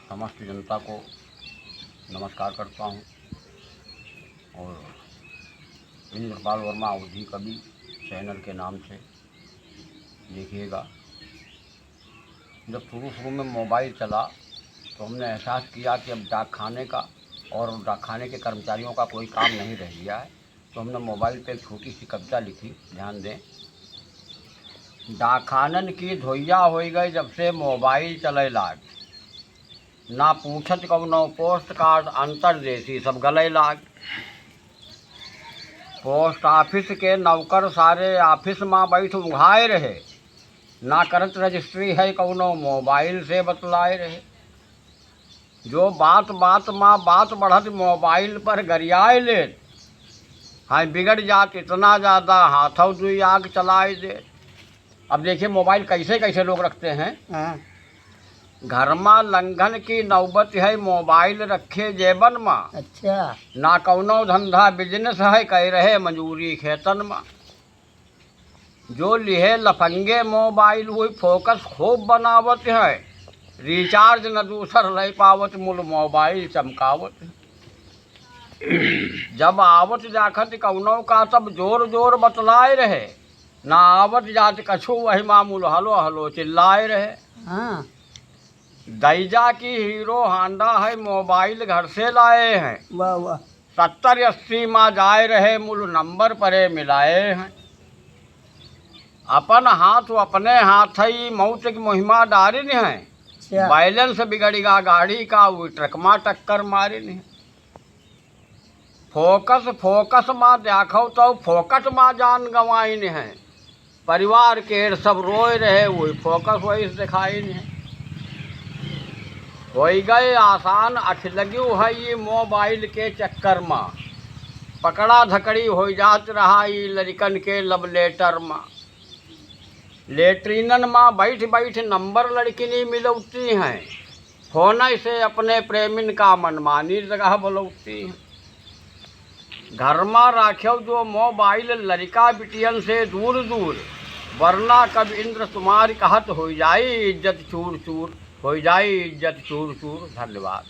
समस्त जनता को नमस्कार करता हूँ। और इंद्रपाल वर्मा अवधी कवि चैनल के नाम से देखिएगा। जब शुरू शुरू में मोबाइल चला तो हमने एहसास किया कि अब डाकखाने का और डाकखाने के कर्मचारियों का कोई काम नहीं रह गया है, तो हमने मोबाइल पे एक छोटी सी कविता लिखी। ध्यान दें। डाकखानन की धोइया हो गई जब से मोबाइल चले लाग, ना पूछत कौनो पोस्ट कार्ड अंतरदेशी सब गले लाग। पोस्ट ऑफिस के नौकर सारे ऑफिस में बैठ उघाए रहे, ना करत रजिस्ट्री है कौनो मोबाइल से बतलाए रहे। जो बात बात में बात बढ़त मोबाइल पर गरियाए ले, हाँ बिगड़ जात इतना ज़्यादा हाथों दुई आग चलाए दे। अब देखिए मोबाइल कैसे कैसे लोग रखते हैं। घर में लंघन की नौबत है, मोबाइल रखे जेबन में। अच्छा, ना कौनो धंधा बिजनेस है, कह रहे मजूरी खेतन में। जो लिहे लफंगे मोबाइल वही फोकस खूब बनावत है, रिचार्ज न दूसर ले पावत मूल मोबाइल चमकावत। जब आवत जाखत कौनो का तब जोर जोर बतलाए रहे, ना आवत जात कछु वही मामूल हलो हलो चिल्लाए रहे। हाँ, दैजा की हीरो हांडा है, मोबाइल घर से लाए हैं। वाह वाह, 70-80 माँ जाए रहे, मूल नंबर परे मिलाए हैं। अपन हाथ अपने हाथ ही मौत की मुहिमा डारिन है, अच्छा, बैलेंस बिगड़ेगा गाड़ी का वो ट्रक माँ टक्कर मारिन है। फोकस फोकस माँ देखो तो फोकस माँ जान गंवाइन है, परिवार के सब रोए रहे वही फोकस वही दिखाई है। हो गए आसान अख लग्यू है ये मोबाइल के चक्कर में, पकड़ा धकड़ी हो जात रहा ये लड़कन के लव लेटर में। लेटरिनन में बैठ बैठ नंबर लड़किनी मिलौती हैं, फोन से अपने प्रेमिन का मनमानी जगह बुलौती हैं। घर में राख्यो जो मोबाइल लड़का बिटियन से दूर दूर, वरना कब इंद्र तुम्हारी कहत हो जाई इज्जत चूर चूर, हो जाई इज्जत चूर चूर। धन्यवाद।